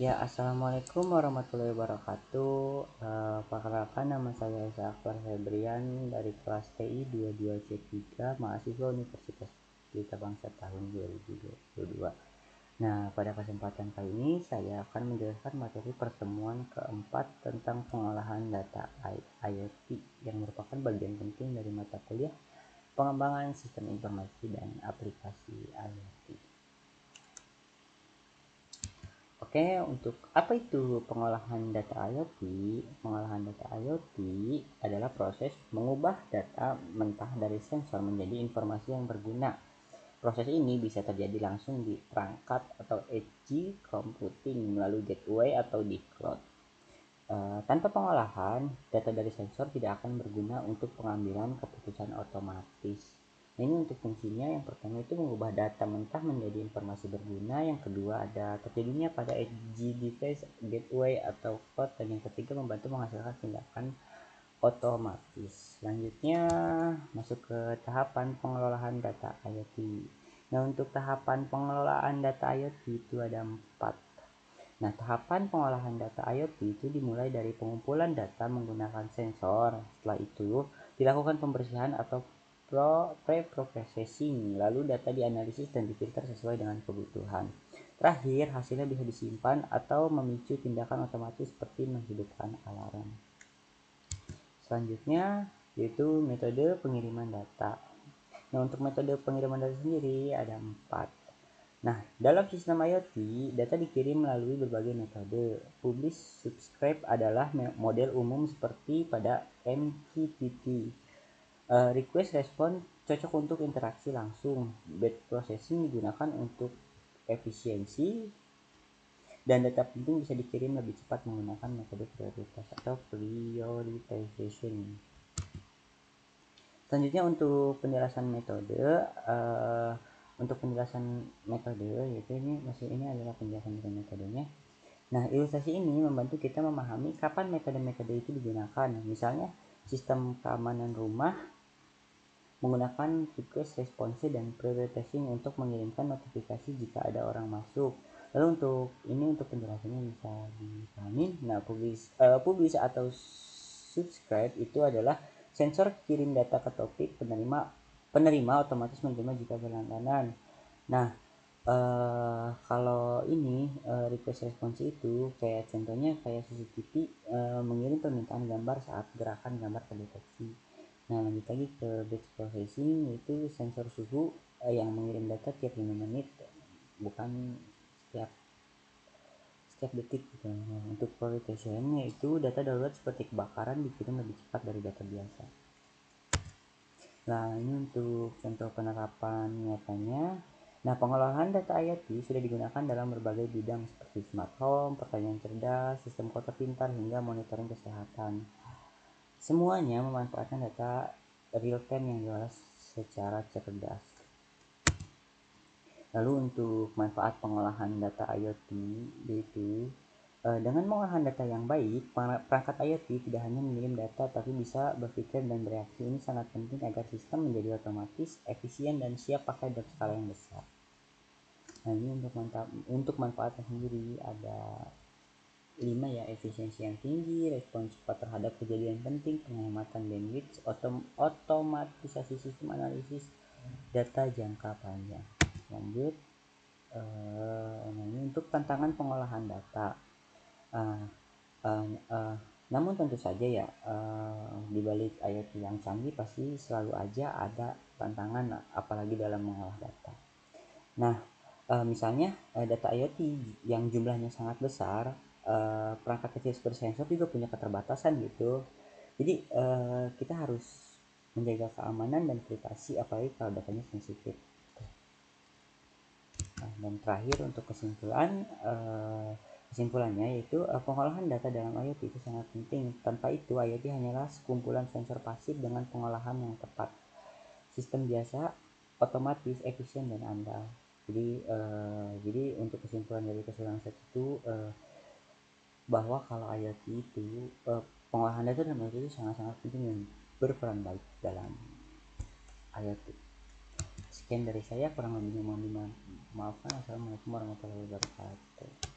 Ya, assalamualaikum warahmatullahi wabarakatuh. Perkenalkan, nama saya Esa Akbar Febrian dari kelas TI 22C3, mahasiswa Universitas Pelita Bangsa tahun 2022. Nah, pada kesempatan kali ini saya akan menjelaskan materi pertemuan keempat tentang pengolahan data IoT yang merupakan bagian penting dari mata kuliah pengembangan sistem informasi dan aplikasi IoT. Oke, untuk apa itu pengolahan data IoT? Pengolahan data IoT adalah proses mengubah data mentah dari sensor menjadi informasi yang berguna. Proses ini bisa terjadi langsung di perangkat atau edge computing melalui gateway atau di cloud. Tanpa pengolahan, data dari sensor tidak akan berguna untuk pengambilan keputusan otomatis. Ini untuk fungsinya, yang pertama itu mengubah data mentah menjadi informasi berguna, yang kedua ada terjadinya pada edge device, gateway atau cloud, dan yang ketiga membantu menghasilkan tindakan otomatis. Selanjutnya masuk ke tahapan pengelolaan data IoT. Nah, untuk tahapan pengelolaan data IoT itu ada 4. Nah, tahapan pengolahan data IoT itu dimulai dari pengumpulan data menggunakan sensor. Setelah itu, dilakukan pembersihan atau pre-processing, lalu data dianalisis dan difilter sesuai dengan kebutuhan. Terakhir, hasilnya bisa disimpan atau memicu tindakan otomatis seperti menghidupkan alarm. Selanjutnya, yaitu metode pengiriman data. Nah, untuk metode pengiriman data sendiri ada 4. Nah, dalam sistem IoT, data dikirim melalui berbagai metode. Publish subscribe adalah model umum seperti pada MQTT. Request response cocok untuk interaksi langsung. Batch processing digunakan untuk efisiensi, dan data penting bisa dikirim lebih cepat menggunakan metode prioritas atau prioritization. Selanjutnya untuk penjelasan metode, yaitu ini adalah penjelasan dari metodenya. Nah, ilustrasi ini membantu kita memahami kapan metode-metode itu digunakan. Misalnya, sistem keamanan rumah menggunakan request response dan prioritizing untuk mengirimkan notifikasi jika ada orang masuk. Lalu untuk penjelasannya bisa dipahami. Nah, publish atau subscribe itu adalah sensor kirim data ke topik, penerima otomatis menerima jika berlangganan. Nah, kalau ini request response itu kayak contohnya kayak CCTV mengirim permintaan gambar saat gerakan gambar terdeteksi. Nah, lanjut lagi ke batch processing, yaitu sensor suhu yang mengirim data tiap 5 menit, bukan setiap detik gitu. Nah, untuk prioritization yaitu data darurat seperti kebakaran dikirim lebih cepat dari data biasa. Nah, ini untuk contoh penerapan nyatanya. Nah, pengolahan data IoT sudah digunakan dalam berbagai bidang seperti smart home, pertanian cerdas, sistem kota pintar, hingga monitoring kesehatan. Semuanya memanfaatkan data real time yang diolah secara cerdas. Lalu untuk manfaat pengolahan data IoT, yaitu dengan pengolahan data yang baik, perangkat IoT tidak hanya mengirim data tapi bisa berpikir dan bereaksi. Ini sangat penting agar sistem menjadi otomatis, efisien, dan siap pakai dalam skala yang besar. Nah, ini untuk manfaatnya sendiri ada 5 ya: efisiensi yang tinggi, respons cepat terhadap kejadian penting, penghematan bandwidth, otomatisasi sistem analisis data jangka panjang. Lanjut, nah ini untuk tantangan pengolahan data. Namun tentu saja ya, di balik IoT yang canggih pasti selalu aja ada tantangan, apalagi dalam mengolah data. Nah, misalnya data IoT yang jumlahnya sangat besar, perangkat kecil seperti sensor juga punya keterbatasan gitu. Jadi kita harus menjaga keamanan dan privasi, apalagi kalau datanya sensitif. Nah, dan terakhir untuk kesimpulannya yaitu pengolahan data dalam IoT itu sangat penting. Tanpa itu IoT hanyalah sekumpulan sensor pasif dengan pengolahan yang tepat. Sistem biasa, otomatis, efisien, dan andal. Jadi untuk kesimpulan dari keseluruhan set itu bahwa kalau IoT itu pengolahan data dalam IoT itu sangat-sangat penting dan berperan baik dalam IoT. Sekian dari saya, kurang lebihnya mohon dimaafkan. Assalamualaikum warahmatullahi wabarakatuh.